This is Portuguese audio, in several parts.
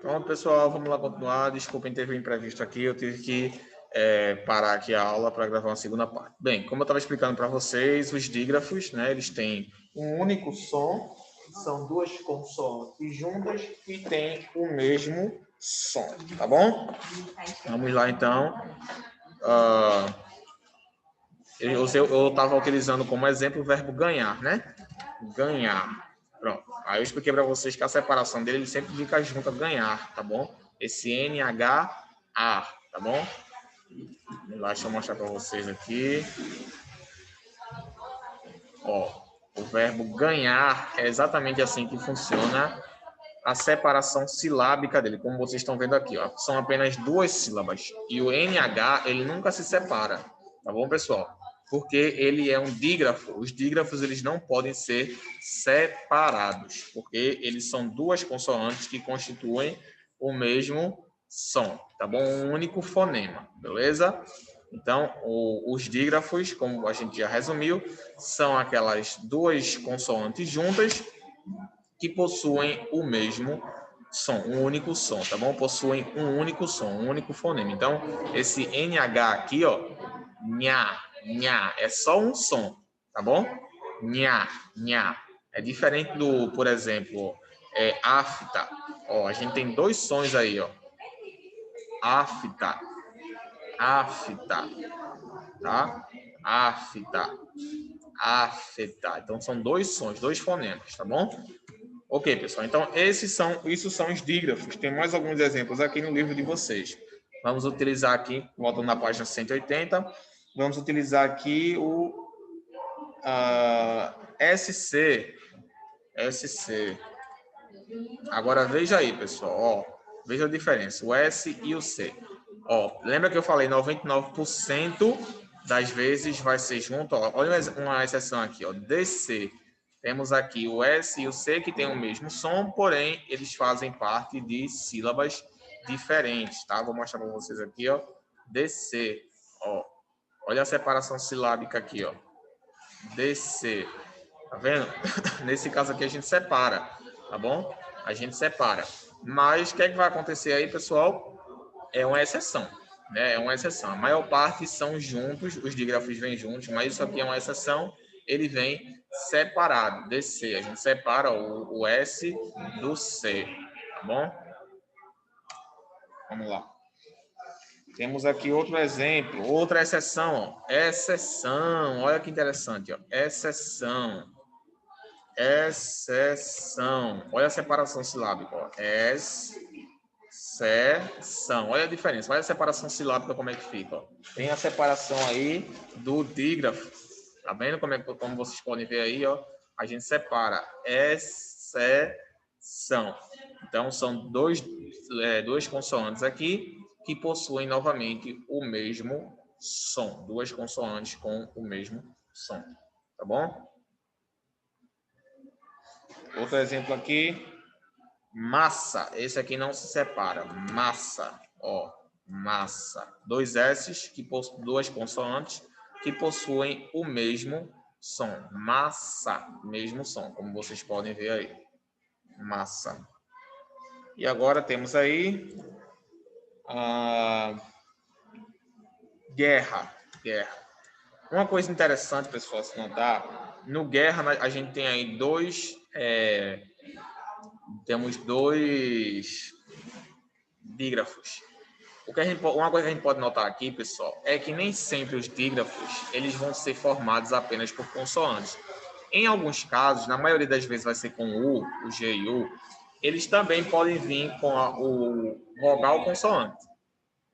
Pronto, pessoal, vamos lá continuar. Desculpem ter vindo imprevisto aqui, eu tive que parar aqui a aula para gravar uma segunda parte. Bem, como eu estava explicando para vocês, os dígrafos, né, eles têm um único som, são duas consoantes juntas e têm o mesmo som, tá bom? Vamos lá, então. Eu estava utilizando como exemplo o verbo ganhar, né? Ganhar. Pronto. Aí eu expliquei para vocês que a separação dele ele sempre fica junto a ganhar, tá bom? Esse N-H-A, tá bom? Deixa eu mostrar para vocês aqui. Ó, o verbo ganhar é exatamente assim que funciona a separação silábica dele, como vocês estão vendo aqui, ó. São apenas duas sílabas. E o NH, ele nunca se separa, tá bom, pessoal? Porque ele é um dígrafo. Os dígrafos, eles não podem ser separados, porque eles são duas consoantes que constituem o mesmo som, tá bom? Um único fonema, beleza? Então, os dígrafos, como a gente já resumiu, são aquelas duas consoantes juntas que possuem o mesmo som, um único som, tá bom? Possuem um único som, um único fonema. Então, esse NH aqui, ó, nha, nha, é só um som, tá bom? Nha, nha. É diferente do, por exemplo, afta. Ó, a gente tem dois sons aí, ó. Afta, afta, tá? Afta, afeta. Então, são dois sons, dois fonemas, tá bom? Ok, pessoal. Então, isso são os dígrafos. Tem mais alguns exemplos aqui no livro de vocês. Vamos utilizar aqui, voltando na página 180, vamos utilizar aqui o SC. SC. Agora, veja aí, pessoal. Ó, veja a diferença, o S e o C. Ó, lembra que eu falei 99% das vezes vai ser junto? Ó, olha uma exceção aqui, ó, DC. Temos aqui o S e o C que tem o mesmo som, porém eles fazem parte de sílabas diferentes, tá? Vou mostrar para vocês aqui, ó. DC, ó. Olha a separação silábica aqui, ó. DC. Tá vendo? Nesse caso aqui a gente separa, tá bom? A gente separa. Mas o que é que vai acontecer aí, pessoal? É uma exceção, né? É uma exceção. A maior parte são juntos, os dígrafos vêm juntos, mas isso aqui é uma exceção. Ele vem separado, DC. A gente separa o S do C, tá bom? Vamos lá. Temos aqui outro exemplo, outra exceção, ó. Exceção, olha que interessante, ó. Exceção. Exceção. Olha a separação silábica, ó. Exceção. Olha a diferença. Olha a separação silábica como é que fica, ó. Tem a separação aí do dígrafo. Tá vendo como vocês podem ver aí, ó? A gente separa exceção. Então, são duas consoantes aqui que possuem novamente o mesmo som. Duas consoantes com o mesmo som. Tá bom? Outro exemplo aqui. Massa. Esse aqui não se separa. Massa. Ó, massa. Dois S's, duas consoantes que possuem o mesmo som. Massa. Mesmo som, como vocês podem ver aí. Massa. E agora temos aí guerra. Guerra. Uma coisa interessante, pessoal, se notar, no guerra a gente tem aí temos dois dígrafos. Uma coisa que a gente pode notar aqui, pessoal, é que nem sempre os dígrafos eles vão ser formados apenas por consoantes. Em alguns casos, na maioria das vezes vai ser com U, o G e U, eles também podem vir com o vogal consoante,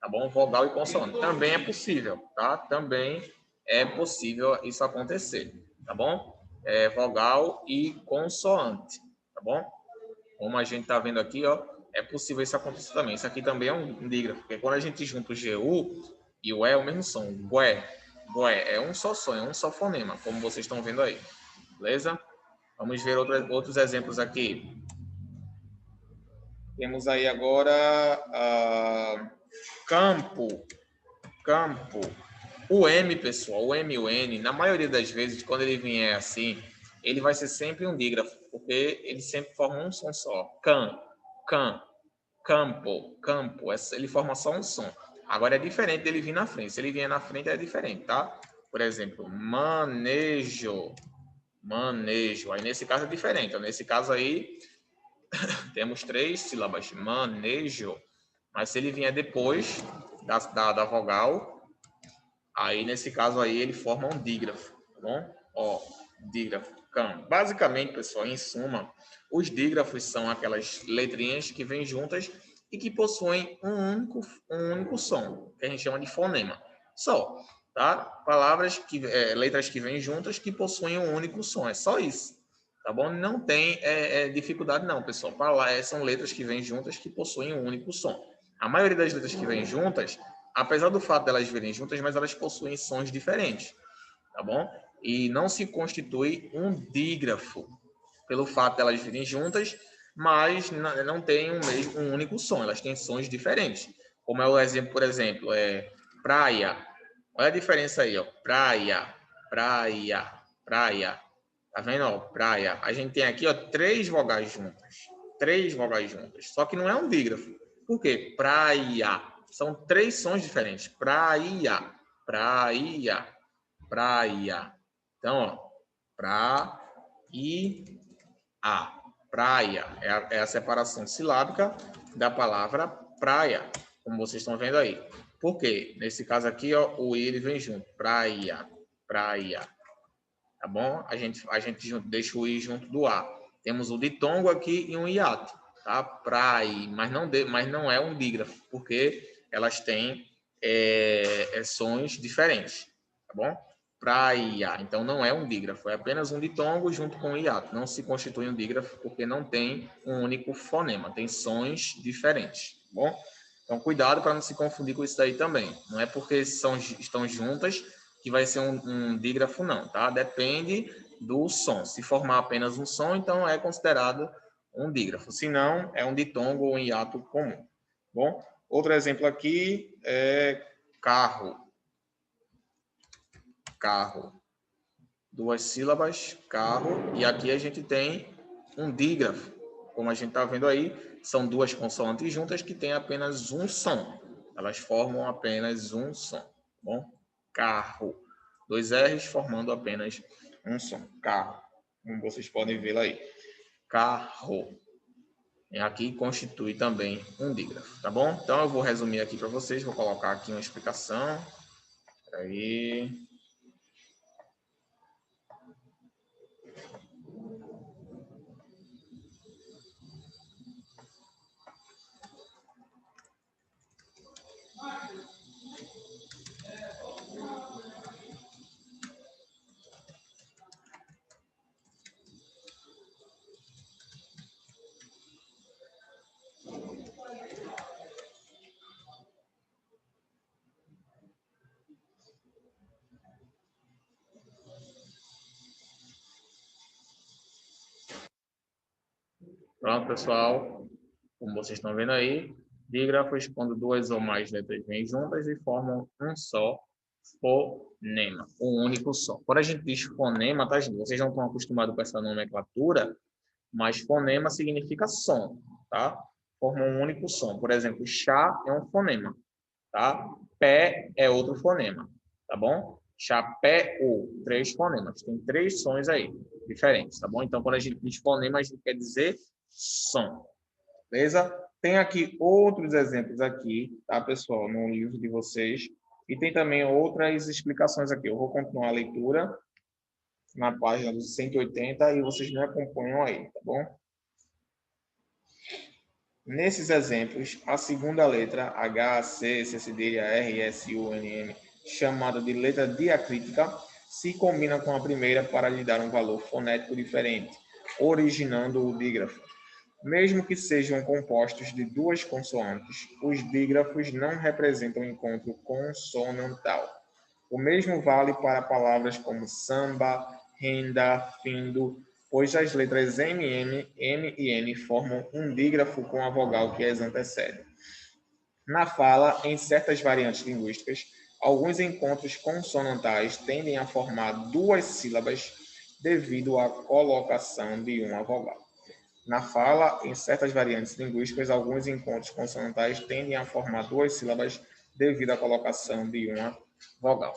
tá bom? Vogal e consoante. Também é possível, tá? Também é possível isso acontecer, tá bom? Vogal e consoante, tá bom? Como a gente está vendo aqui, ó, é possível isso acontecer também. Isso aqui também é um dígrafo, porque quando a gente junta o GU e o E é o mesmo som. Gué, gué, é um só som, é um só fonema, como vocês estão vendo aí. Beleza? Vamos ver outros exemplos aqui. Temos aí agora campo. Campo. O M, pessoal, o M e o N, na maioria das vezes, quando ele vier assim, ele vai ser sempre um dígrafo, porque eles sempre formam um som só. Can, can. campo, campo. Ele forma só um som. Agora é diferente dele vir na frente. Se ele vier na frente é diferente, tá? Por exemplo, manejo, manejo. Aí nesse caso é diferente. Então, nesse caso aí temos 3 sílabas, manejo. Mas se ele vier depois da vogal, aí nesse caso aí ele forma um dígrafo, tá bom? Ó, dígrafo, cam. Basicamente, pessoal, em suma, os dígrafos são aquelas letrinhas que vêm juntas e que possuem um único som, que a gente chama de fonema. Só, tá? Letras que vêm juntas que possuem um único som, é só isso. Tá bom? Não tem dificuldade não, pessoal. São letras que vêm juntas que possuem um único som. A maioria das letras que vêm juntas, apesar do fato delas virem juntas, mas elas possuem sons diferentes, tá bom? E não se constitui um dígrafo pelo fato delas virem juntas, mas não tem um único som, elas têm sons diferentes. Como é o exemplo, por exemplo, praia. Olha a diferença aí, ó. Praia, praia, praia. Tá vendo, ó? Praia. A gente tem aqui, ó, 3 vogais juntas. 3 vogais juntas. Só que não é um dígrafo. Por quê? Praia. São 3 sons diferentes. Praia, praia, praia. Então, ó, praia, praia. É a separação silábica da palavra praia, como vocês estão vendo aí. Por quê? Nesse caso aqui, ó, o I ele vem junto. Praia, praia. Tá bom? A gente deixa o I junto do A. Temos o ditongo aqui e um hiato, tá? Praia, mas não é um dígrafo, porque elas têm sons diferentes, tá bom? Praia, então não é um dígrafo, é apenas um ditongo junto com o hiato. Não se constitui um dígrafo porque não tem um único fonema, tem sons diferentes, tá bom? Então cuidado para não se confundir com isso daí também. Não é porque estão juntas que vai ser um dígrafo, não, tá? Depende do som. Se formar apenas um som, então é considerado um dígrafo. Se não, é um ditongo ou um hiato comum. Bom, outro exemplo aqui é carro. Carro. 2 sílabas, carro. E aqui a gente tem um dígrafo. Como a gente está vendo aí, são 2 consoantes juntas que têm apenas um som. Elas formam apenas um som. Bom, carro. 2 R's formando apenas um som. Carro. Como vocês podem ver aí. Carro. E aqui constitui também um dígrafo, tá bom? Então eu vou resumir aqui para vocês, vou colocar aqui uma explicação. Aí. Pronto, pessoal. Como vocês estão vendo aí, dígrafos quando 2 ou mais letras vêm juntas e formam um só fonema, um único som. Quando a gente diz fonema, tá, gente? Vocês não estão acostumados com essa nomenclatura, mas fonema significa som, tá? Forma um único som. Por exemplo, chá é um fonema, tá? Pé é outro fonema, tá bom? Chapéu, 3 fonemas. Tem 3 sons aí diferentes, tá bom? Então, quando a gente diz fonema, a gente quer dizer som. Beleza? Tem aqui outros exemplos aqui, tá, pessoal, no livro de vocês. E tem também outras explicações aqui. Eu vou continuar a leitura na página dos 180 e vocês me acompanham aí, tá bom? Nesses exemplos, a segunda letra H, C, C cedilha, R, S, U, N, M, chamada de letra diacrítica, se combina com a primeira para lhe dar um valor fonético diferente, originando o dígrafo. Mesmo que sejam compostos de 2 consoantes, os dígrafos não representam encontro consonantal. O mesmo vale para palavras como samba, renda, findo, pois as letras M, M e N formam um dígrafo com a vogal que as antecede. Na fala, em certas variantes linguísticas, alguns encontros consonantais tendem a formar 2 sílabas devido à colocação de uma vogal. Na fala, em certas variantes linguísticas, alguns encontros consonantais tendem a formar duas sílabas devido à colocação de uma vogal.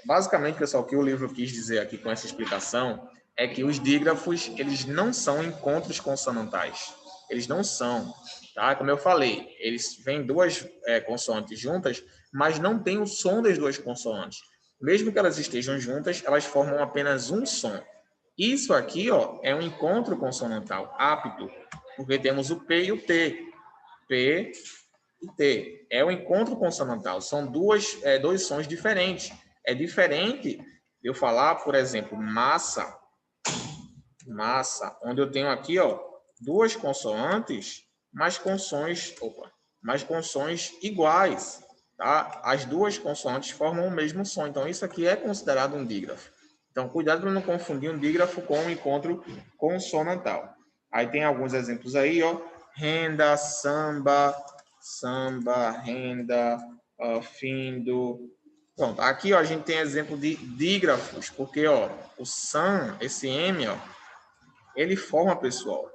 Basicamente, pessoal, o que o livro quis dizer aqui com essa explicação é que os dígrafos, eles não são encontros consonantais. Eles não são, tá? Como eu falei, eles vêm duas consoantes juntas, mas não tem o som das duas consoantes. Mesmo que elas estejam juntas, elas formam apenas um som. Isso aqui, ó, é um encontro consonantal apto, porque temos o P e o T. P e T. É um encontro consonantal. São dois sons diferentes. É diferente de eu falar, por exemplo, massa, onde eu tenho aqui, ó, duas consoantes, mas com sons iguais, tá? As duas consoantes formam o mesmo som. Então, isso aqui é considerado um dígrafo. Então, cuidado para não confundir um dígrafo com um encontro consonantal. Aí tem alguns exemplos aí, ó. Renda, samba, renda, findo. Pronto, aqui ó, a gente tem exemplo de dígrafos, porque ó, o san, esse M, ó, ele forma, pessoal,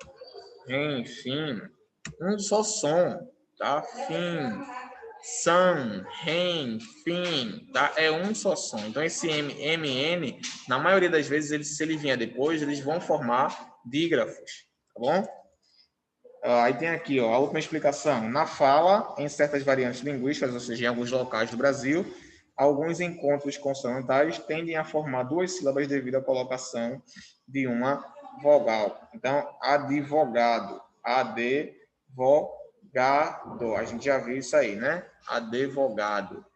enfim, um só som, tá? Fim, san, rem, fim, tá? É um só som. Então, esse MN, na maioria das vezes, se ele vier depois, eles vão formar dígrafos, tá bom? Aí tem aqui, ó, a última explicação. Na fala, em certas variantes linguísticas, ou seja, em alguns locais do Brasil, alguns encontros consonantais tendem a formar duas sílabas devido à colocação de uma vogal. Então, advogado, advogado. A gente já viu isso aí, né? Advogado.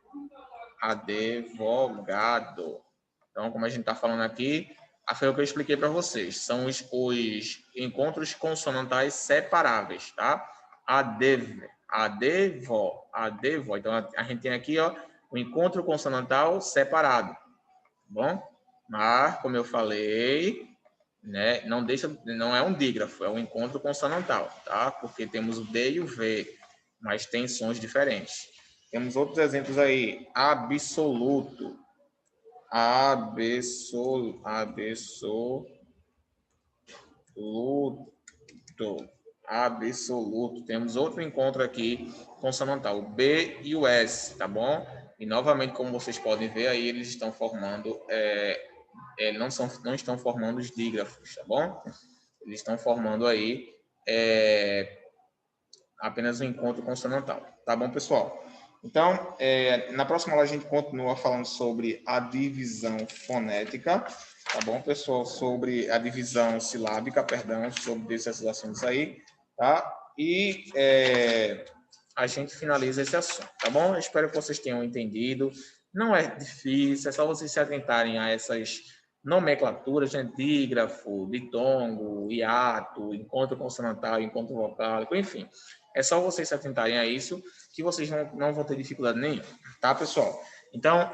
Então, como a gente está falando aqui, foi o que eu expliquei para vocês. São os encontros consonantais separáveis, tá? Adevo. Então, a gente tem aqui, ó, o encontro consonantal separado, tá bom? Mas, como eu falei, né, não é um dígrafo, é um encontro consonantal, tá? Porque temos o D e o V, mas tem sons diferentes. Temos outros exemplos aí. Absoluto. Absoluto. Temos outro encontro aqui consonantal, o B e o S, tá bom? E novamente, como vocês podem ver aí, eles estão formando, não estão formando os dígrafos, tá bom? Eles estão formando aí apenas um encontro consonantal, tá bom, pessoal? Então, na próxima aula a gente continua falando sobre a divisão fonética, tá bom, pessoal? Sobre a divisão silábica, perdão, sobre esses assuntos aí, tá? E a gente finaliza esse assunto, tá bom? Eu espero que vocês tenham entendido. Não é difícil, é só vocês se atentarem a essas nomenclaturas, né? Dígrafo, ditongo, hiato, encontro consonantal, encontro vocálico, enfim. É só vocês se atentarem a isso que vocês não vão ter dificuldade nenhuma, tá, pessoal? Então,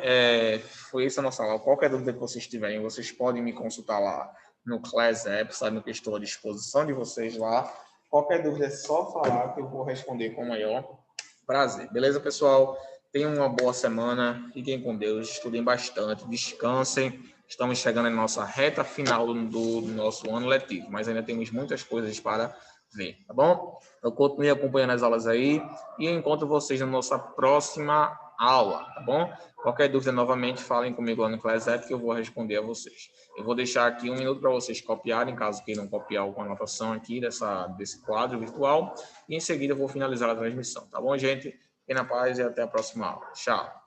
foi essa a nossa aula. Qualquer dúvida que vocês tiverem, vocês podem me consultar lá no Class App, sabe que eu estou à disposição de vocês lá. Qualquer dúvida é só falar que eu vou responder com o maior prazer. Beleza, pessoal? Tenham uma boa semana, fiquem com Deus, estudem bastante, descansem. Estamos chegando na nossa reta final do nosso ano letivo, mas ainda temos muitas coisas para ver, tá bom? Eu continuo acompanhando as aulas aí e eu encontro vocês na nossa próxima aula, tá bom? Qualquer dúvida, novamente, falem comigo lá no Class App que eu vou responder a vocês. Eu vou deixar aqui 1 minuto para vocês copiarem, caso queiram copiar alguma anotação aqui desse quadro virtual, e em seguida eu vou finalizar a transmissão, tá bom, gente? Fiquem na paz e até a próxima aula. Tchau!